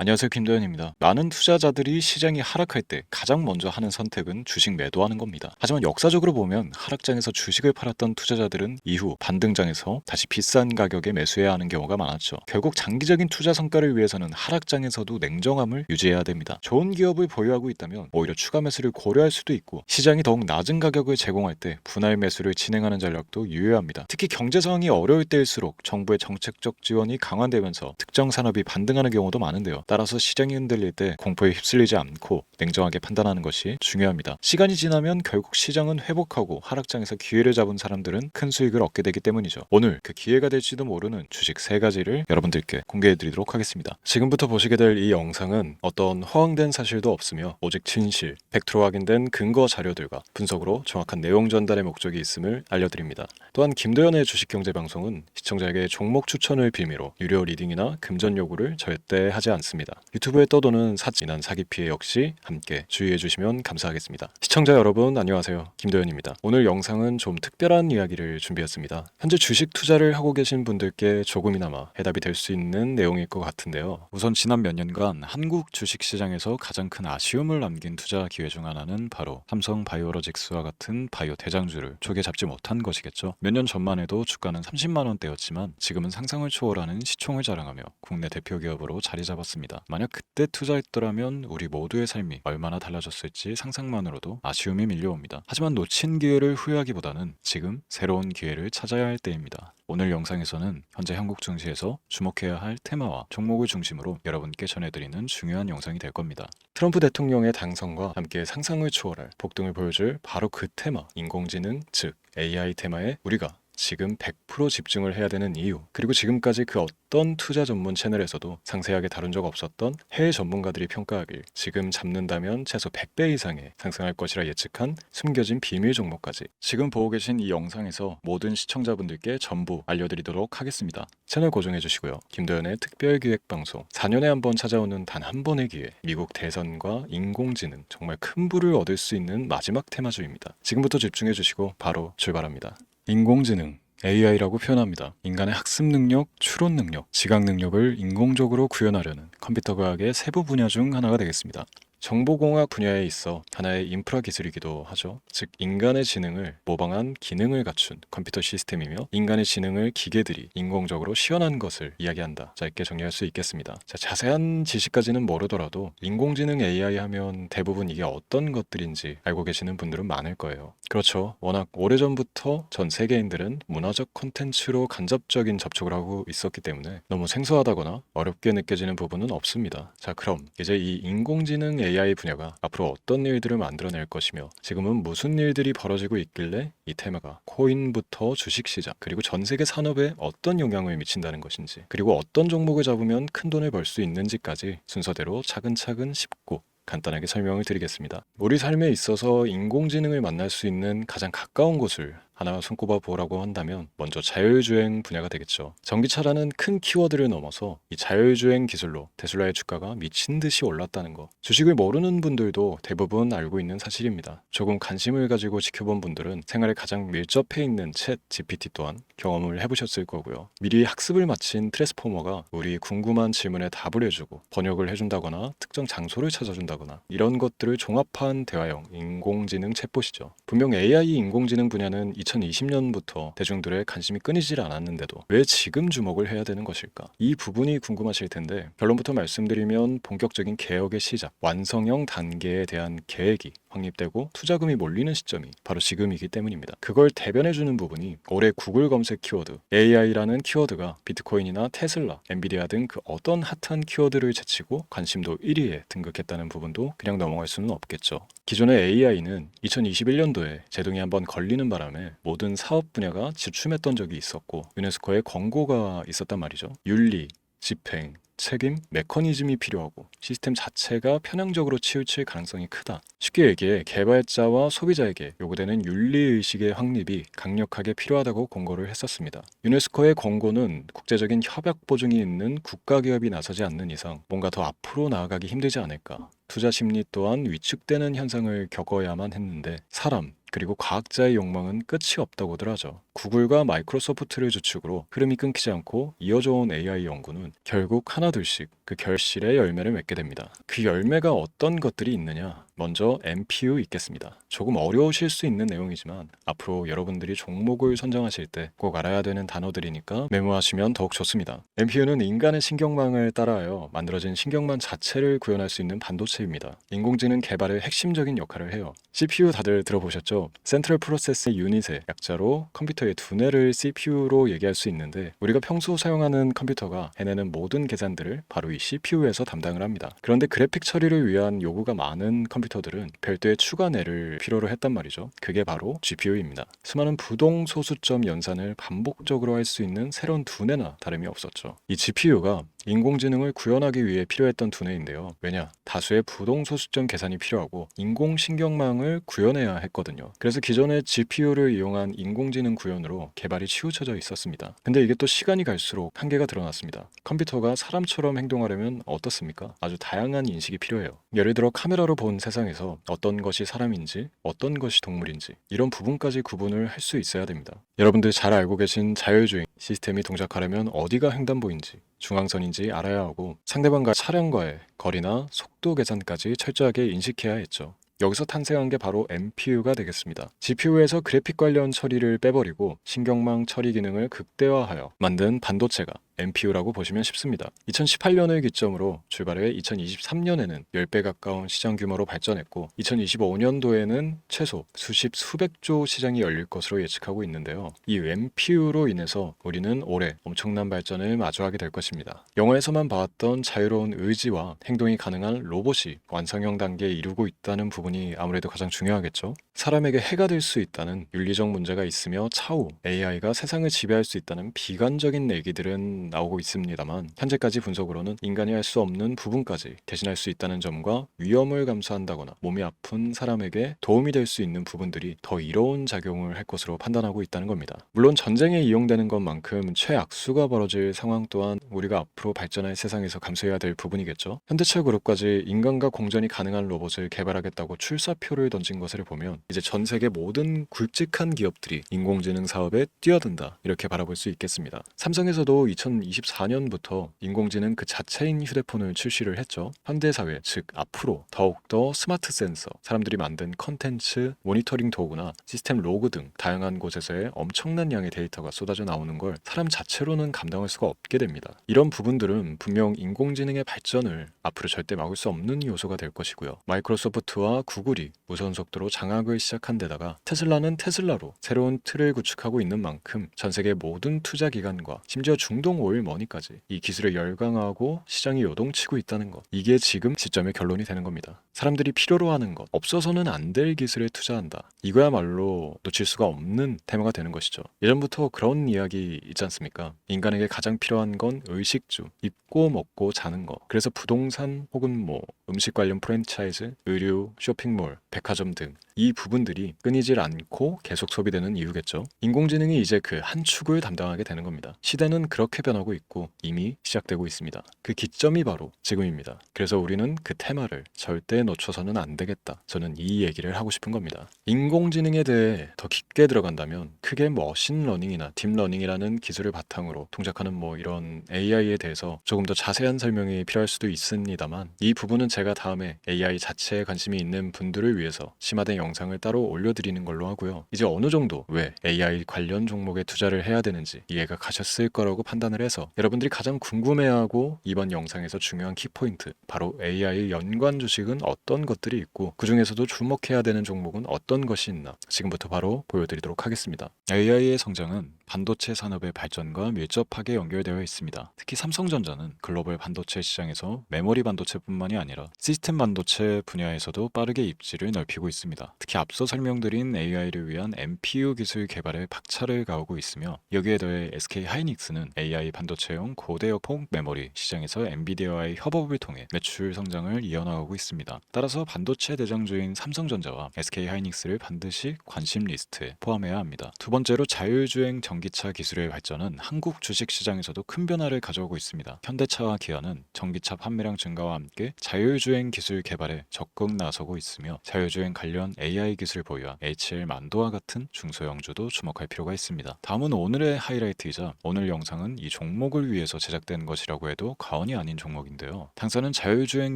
안녕하세요, 김도현입니다. 많은 투자자들이 시장이 하락할 때 가장 먼저 하는 선택은 주식 매도하는 겁니다. 하지만 역사적으로 보면 하락장에서 주식을 팔았던 투자자들은 이후 반등장에서 다시 비싼 가격에 매수해야 하는 경우가 많았죠. 결국 장기적인 투자 성과를 위해서는 하락장에서도 냉정함을 유지해야 됩니다. 좋은 기업을 보유하고 있다면 오히려 추가 매수를 고려할 수도 있고, 시장이 더욱 낮은 가격을 제공할 때 분할 매수를 진행하는 전략도 유효합니다. 특히 경제 상황이 어려울 때일수록 정부의 정책적 지원이 강화되면서 특정 산업이 반등하는 경우도 많은데요. 따라서 시장이 흔들릴 때 공포에 휩쓸리지 않고 냉정하게 판단하는 것이 중요합니다. 시간이 지나면 결국 시장은 회복하고 하락장에서 기회를 잡은 사람들은 큰 수익을 얻게 되기 때문이죠. 오늘 그 기회가 될지도 모르는 주식 3가지를 여러분들께 공개해드리도록 하겠습니다. 지금부터 보시게 될 이 영상은 어떤 허황된 사실도 없으며 오직 진실, 팩트로 확인된 근거 자료들과 분석으로 정확한 내용 전달의 목적이 있음을 알려드립니다. 또한 김도현의 주식경제방송은 시청자에게 종목 추천을 빌미로 유료 리딩이나 금전 요구를 절대 하지 않습니다. 유튜브에 떠도는 사진한 사기 피해 역시 함께 주의해 주시면 감사하겠습니다. 시청자 여러분 안녕하세요, 김도현입니다. 오늘 영상은 좀 특별한 이야기를 준비했습니다. 현재 주식 투자를 하고 계신 분들께 조금이나마 해답이 될 수 있는 내용일 것 같은데요. 우선 지난 몇 년간 한국 주식시장에서 가장 큰 아쉬움을 남긴 투자 기회 중 하나는 바로 삼성 바이오로직스와 같은 바이오 대장주를 조개 잡지 못한 것이겠죠. 몇 년 전만 해도 주가는 30만 원대였지만 지금은 상상을 초월하는 시총을 자랑하며 국내 대표 기업으로 자리 잡았습니다. 만약 그때 투자했더라면 우리 모두의 삶이 얼마나 달라졌을지 상상만으로도 아쉬움이 밀려옵니다. 하지만 놓친 기회를 후회하기보다는 지금 새로운 기회를 찾아야 할 때입니다. 오늘 영상에서는 현재 한국 증시에서 주목해야 할 테마와 종목을 중심으로 여러분께 전해드리는 중요한 영상이 될 겁니다. 트럼프 대통령의 당선과 함께 상상을 초월할 폭등을 보여줄 바로 그 테마, 인공지능, 즉 AI 테마에 우리가 지금 100% 집중을 해야 되는 이유, 그리고 지금까지 그 어떤 투자 전문 채널에서도 상세하게 다룬 적 없었던 해외 전문가들이 평가하길 지금 잡는다면 최소 100배 이상의 상승할 것이라 예측한 숨겨진 비밀 종목까지 지금 보고 계신 이 영상에서 모든 시청자분들께 전부 알려드리도록 하겠습니다. 채널 고정해 주시고요. 김도현의 특별기획방송 4년에 한 번 찾아오는 단 한 번의 기회, 미국 대선과 인공지능, 정말 큰 부를 얻을 수 있는 마지막 테마주입니다. 지금부터 집중해 주시고 바로 출발합니다. 인공지능 AI라고 표현합니다. 인간의 학습 능력, 추론 능력, 지각 능력을 인공적으로 구현하려는 컴퓨터 과학의 세부 분야 중 하나가 되겠습니다. 정보공학 분야에 있어 하나의 인프라 기술이기도 하죠. 즉 인간의 지능을 모방한 기능을 갖춘 컴퓨터 시스템이며, 인간의 지능을 기계들이 인공적으로 시연한 것을 이야기한다. 짧게 정리할 수 있겠습니다. 자세한 지식까지는 모르더라도 인공지능 AI 하면 대부분 이게 어떤 것들인지 알고 계시는 분들은 많을 거예요. 그렇죠. 워낙 오래전부터 전 세계인들은 문화적 콘텐츠로 간접적인 접촉을 하고 있었기 때문에 너무 생소하다거나 어렵게 느껴지는 부분은 없습니다. 자, 그럼 이제 이 인공지능 AI 분야가 앞으로 어떤 일들을 만들어낼 것이며 지금은 무슨 일들이 벌어지고 있길래 이 테마가 코인부터 주식시장 그리고 전 세계 산업에 어떤 영향을 미친다는 것인지, 그리고 어떤 종목을 잡으면 큰 돈을 벌 수 있는지까지 순서대로 차근차근 짚고 간단하게 설명을 드리겠습니다. 우리 삶에 있어서 인공지능을 만날 수 있는 가장 가까운 곳을 하나 손꼽아 보라고 한다면 먼저 자율주행 분야가 되겠죠. 전기차라는 큰 키워드를 넘어서 이 자율주행 기술로 테슬라의 주가가 미친 듯이 올랐다는 거, 주식을 모르는 분들도 대부분 알고 있는 사실입니다. 조금 관심을 가지고 지켜본 분들은 생활에 가장 밀접해 있는 챗 GPT 또한 경험을 해보셨을 거고요. 미리 학습을 마친 트랜스포머가 우리 궁금한 질문에 답을 해주고 번역을 해준다거나 특정 장소를 찾아준다거나 이런 것들을 종합한 대화형 인공지능 챗봇이죠. 분명 AI 인공지능 분야는 2020년부터 대중들의 관심이 끊이질 않았는데도 왜 지금 주목을 해야 되는 것일까? 이 부분이 궁금하실 텐데, 결론부터 말씀드리면 본격적인 개혁의 시작, 완성형 단계에 대한 계획이 확립되고 투자금이 몰리는 시점이 바로 지금이기 때문입니다. 그걸 대변해주는 부분이 올해 구글 검색 키워드 AI라는 키워드가 비트코인이나 테슬라, 엔비디아 등 그 어떤 핫한 키워드를 제치고 관심도 1위에 등극했다는 부분도 그냥 넘어갈 수는 없겠죠. 기존의 AI는 2021년도에 제동이 한번 걸리는 바람에 모든 사업 분야가 주춤했던 적이 있었고, 유네스코의 권고가 있었단 말이죠. 윤리, 집행, 책임, 메커니즘이 필요하고 시스템 자체가 편향적으로 치우칠 가능성이 크다. 쉽게 얘기해 개발자와 소비자에게 요구되는 윤리의식의 확립이 강력하게 필요하다고 권고를 했었습니다. 유네스코의 권고는 국제적인 협약 보증이 있는 국가기업이 나서지 않는 이상 뭔가 더 앞으로 나아가기 힘들지 않을까. 투자 심리 또한 위축되는 현상을 겪어야만 했는데 사람, 그리고 과학자의 욕망은 끝이 없다고들 하죠. 구글과 마이크로소프트를 주축으로 흐름이 끊기지 않고 이어져 온 AI 연구는 결국 하나둘씩 그 결실의 열매를 맺게 됩니다. 그 열매가 어떤 것들이 있느냐? 먼저 MPU 있겠습니다. 조금 어려우실 수 있는 내용이지만 앞으로 여러분들이 종목을 선정하실 때 꼭 알아야 되는 단어들이니까 메모하시면 더욱 좋습니다. MPU는 인간의 신경망을 따라하여 만들어진 신경망 자체를 구현할 수 있는 반도체입니다. 인공지능 개발의 핵심적인 역할을 해요. CPU 다들 들어보셨죠? 센트럴 프로세스 유닛의 약자로 컴퓨터의 두뇌를 CPU로 얘기할 수 있는데, 우리가 평소 사용하는 컴퓨터가 해내는 모든 계산들을 바로 이 CPU에서 담당을 합니다. 그런데 그래픽 처리를 위한 요구가 많은 컴퓨터들은 별도의 추가뇌를 필요로 했단 말이죠. 그게 바로 GPU입니다. 수많은 부동 소수점 연산을 반복적으로 할 수 있는 새로운 두뇌나 다름이 없었죠. 이 GPU가 인공지능을 구현하기 위해 필요했던 두뇌인데요. 왜냐? 다수의 부동 소수점 계산이 필요하고 인공신경망을 구현해야 했거든요. 그래서 기존의 GPU를 이용한 인공지능 구현으로 개발이 치우쳐져 있었습니다. 근데 이게 또 시간이 갈수록 한계가 드러났습니다. 컴퓨터가 사람처럼 행동하려면 어떻습니까? 아주 다양한 인식이 필요해요. 예를 들어 카메라로 본 세상에서 어떤 것이 사람인지, 어떤 것이 동물인지, 이런 부분까지 구분을 할 수 있어야 됩니다. 여러분들 잘 알고 계신 자율주행 시스템이 동작하려면 어디가 횡단보인지, 중앙선인지 알아야 하고, 상대방과 차량과의 거리나 속도 계산까지 철저하게 인식해야 했죠. 여기서 탄생한 게 바로 MPU가 되겠습니다. GPU에서 그래픽 관련 처리를 빼버리고 신경망 처리 기능을 극대화하여 만든 반도체가 MPU라고 보시면 쉽습니다. 2018년을 기점으로 출발해 2023년에는 10배 가까운 시장 규모로 발전했고, 2025년도에는 최소 수백조 시장이 열릴 것으로 예측하고 있는데요. 이 MPU로 인해서 우리는 올해 엄청난 발전을 마주하게 될 것입니다. 영화에서만 봐왔던 자유로운 의지와 행동이 가능한 로봇이 완성형 단계에 이르고 있다는 부분이 아무래도 가장 중요하겠죠. 사람에게 해가 될 수 있다는 윤리적 문제가 있으며 차후 AI가 세상을 지배할 수 있다는 비관적인 얘기들은 나오고 있습니다만, 현재까지 분석으로는 인간이 할 수 없는 부분까지 대신할 수 있다는 점과 위험을 감수한다거나 몸이 아픈 사람에게 도움이 될 수 있는 부분들이 더 이로운 작용을 할 것으로 판단하고 있다는 겁니다. 물론 전쟁에 이용되는 것만큼 최악수가 벌어질 상황 또한 우리가 앞으로 발전할 세상에서 감수해야 될 부분이겠죠. 현대차 그룹까지 인간과 공전이 가능한 로봇을 개발하겠다고 출사표를 던진 것을 보면 이제 전 세계 모든 굵직한 기업들이 인공지능 사업에 뛰어든다, 이렇게 바라볼 수 있겠습니다. 삼성에서도 2024년부터 인공지능 그 자체인 휴대폰을 출시를 했죠. 현대사회, 즉 앞으로 더욱더 스마트 센서, 사람들이 만든 컨텐츠, 모니터링 도구나 시스템 로그 등 다양한 곳에서의 엄청난 양의 데이터가 쏟아져 나오는 걸 사람 자체로는 감당할 수가 없게 됩니다. 이런 부분들은 분명 인공지능의 발전을 앞으로 절대 막을 수 없는 요소가 될 것이고요. 마이크로소프트와 구글이 무선 속도로 장악을 시작한 데다가 테슬라는 테슬라로 새로운 틀을 구축하고 있는 만큼 전 세계 모든 투자 기관과 심지어 중동 오일 머니까지 이 기술을 열광하고 시장이 요동치고 있다는 것, 이게 지금 시점의 결론이 되는 겁니다. 사람들이 필요로 하는 것, 없어서는 안 될 기술에 투자한다, 이거야말로 놓칠 수가 없는 테마가 되는 것이죠. 예전부터 그런 이야기 있지 않습니까? 인간에게 가장 필요한 건 의식주, 입고 먹고 자는 거. 그래서 부동산 혹은 음식 관련 프랜차이즈, 의류, 쇼핑몰, 백화점 등 이 부분들이 끊이질 않고 계속 소비되는 이유겠죠. 인공지능이 이제 그 한 축을 담당하게 되는 겁니다. 시대는 그렇게 변하고 있고 이미 시작되고 있습니다. 그 기점이 바로 지금입니다. 그래서 우리는 그 테마를 절대 놓쳐서는 안 되겠다, 저는 이 얘기를 하고 싶은 겁니다. 인공지능에 대해 더 깊게 들어간다면 크게 머신러닝이나 딥러닝이라는 기술을 바탕으로 동작하는 이런 AI에 대해서 조금 더 자세한 설명이 필요할 수도 있습니다만, 이 부분은 제가 다음에 AI 자체에 관심이 있는 분들을 위해서 심화된 영상을 따로 올려드리는 걸로 하고요. 이제 어느 정도 왜 AI 관련 종목에 투자를 해야 되는지 이해가 가셨을 거라고 판단을 해서, 여러분들이 가장 궁금해하고 이번 영상에서 중요한 키포인트, 바로 AI 연관 주식은 어떤 것들이 있고 그 중에서도 주목해야 되는 종목은 어떤 것이 있나, 지금부터 바로 보여드리도록 하겠습니다. AI의 성장은 반도체 산업의 발전과 밀접하게 연결되어 있습니다. 특히 삼성전자는 글로벌 반도체 시장에서 메모리 반도체뿐만이 아니라 시스템 반도체 분야에서도 빠르게 입지를 넓히고 있습니다. 특히 앞서 설명드린 AI를 위한 MPU 기술 개발에 박차를 가하고 있으며, 여기에 더해 SK 하이닉스는 AI AI 반도체용 고대역폭 메모리 시장에서 엔비디아와의 협업을 통해 매출 성장을 이어나가고 있습니다. 따라서 반도체 대장주인 삼성전자와 SK하이닉스를 반드시 관심 리스트에 포함해야 합니다. 두 번째로 자율주행 전기차 기술의 발전은 한국 주식시장에서도 큰 변화를 가져오고 있습니다. 현대차와 기아는 전기차 판매량 증가와 함께 자율주행 기술 개발에 적극 나서고 있으며 자율주행 관련 AI 기술 보유한 HL만도와 같은 중소형주도 주목할 필요가 있습니다. 다음은 오늘의 하이라이트이자 오늘 영상은 이 종목을 위해서 제작된 것이라고 해도 과언이 아닌 종목인데요. 당사는 자율주행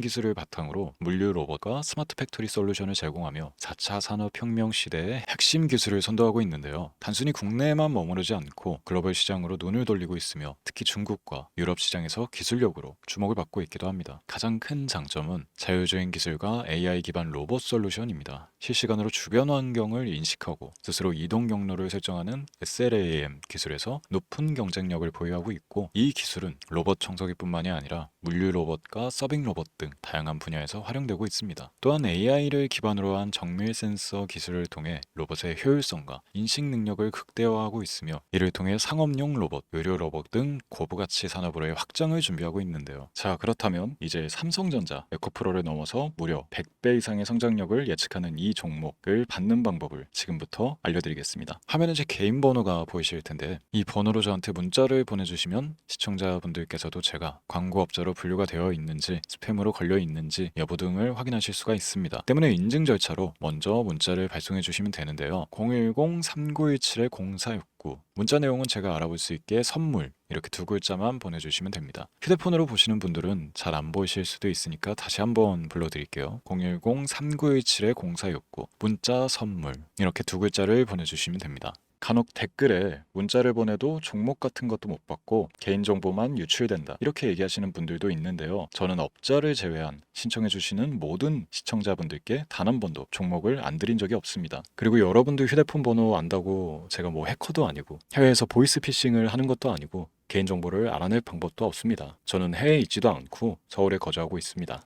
기술을 바탕으로 물류 로봇과 스마트 팩토리 솔루션을 제공하며 4차 산업혁명 시대의 핵심 기술을 선도하고 있는데요. 단순히 국내에만 머무르지 않고 글로벌 시장으로 눈을 돌리고 있으며 특히 중국과 유럽 시장에서 기술력으로 주목을 받고 있기도 합니다. 가장 큰 장점은 자율주행 기술과 AI 기반 로봇 솔루션입니다. 실시간으로 주변 환경을 인식하고 스스로 이동 경로를 설정하는 SLAM 기술에서 높은 경쟁력을 보유하고 있고, 이 기술은 로봇 청소기뿐만이 아니라 물류 로봇과 서빙 로봇 등 다양한 분야에서 활용되고 있습니다. 또한 AI를 기반으로 한 정밀 센서 기술을 통해 로봇의 효율성과 인식 능력을 극대화하고 있으며, 이를 통해 상업용 로봇, 의료 로봇 등 고부가치 산업으로의 확장을 준비하고 있는데요. 자, 그렇다면 이제 삼성전자 에코프로를 넘어서 무려 100배 이상의 성장력을 예측하는 이 종목을 받는 방법을 지금부터 알려드리겠습니다. 화면에 제 개인 번호가 보이실 텐데, 이 번호로 저한테 문자를 보내주시면 시청자분들께서도 제가 광고업자로 분류가 되어 있는지, 스팸으로 걸려 있는지 여부 등을 확인하실 수가 있습니다. 때문에 인증 절차로 먼저 문자를 발송해 주시면 되는데요. 010-3917-0469, 문자 내용은 제가 알아볼 수 있게 선물 이렇게 두 글자만 보내주시면 됩니다. 휴대폰으로 보시는 분들은 잘 안 보이실 수도 있으니까 다시 한번 불러드릴게요. 010-3917-0469, 문자 선물 이렇게 두 글자를 보내주시면 됩니다. 간혹 댓글에 문자를 보내도 종목 같은 것도 못 받고 개인정보만 유출된다 이렇게 얘기하시는 분들도 있는데요. 저는 업자를 제외한 신청해 주시는 모든 시청자분들께 단 한 번도 종목을 안 드린 적이 없습니다. 그리고 여러분들 휴대폰 번호 안다고 제가 뭐 해커도 아니고 해외에서 보이스피싱을 하는 것도 아니고 개인정보를 알아낼 방법도 없습니다. 저는 해외에 있지도 않고 서울에 거주하고 있습니다.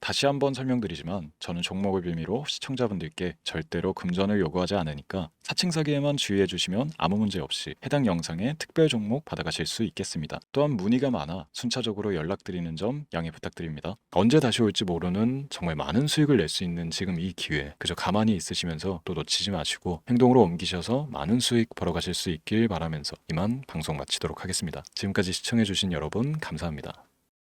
다시 한번 설명드리지만 저는 종목을 빌미로 시청자분들께 절대로 금전을 요구하지 않으니까 사칭 사기에만 주의해 주시면 아무 문제 없이 해당 영상에 특별 종목 받아가실 수 있겠습니다. 또한 문의가 많아 순차적으로 연락드리는 점 양해 부탁드립니다. 언제 다시 올지 모르는 정말 많은 수익을 낼 수 있는 지금 이 기회, 그저 가만히 있으시면서 또 놓치지 마시고 행동으로 옮기셔서 많은 수익 벌어가실 수 있길 바라면서 이만 방송 마치도록 하겠습니다. 지금까지 시청해 주신 여러분 감사합니다.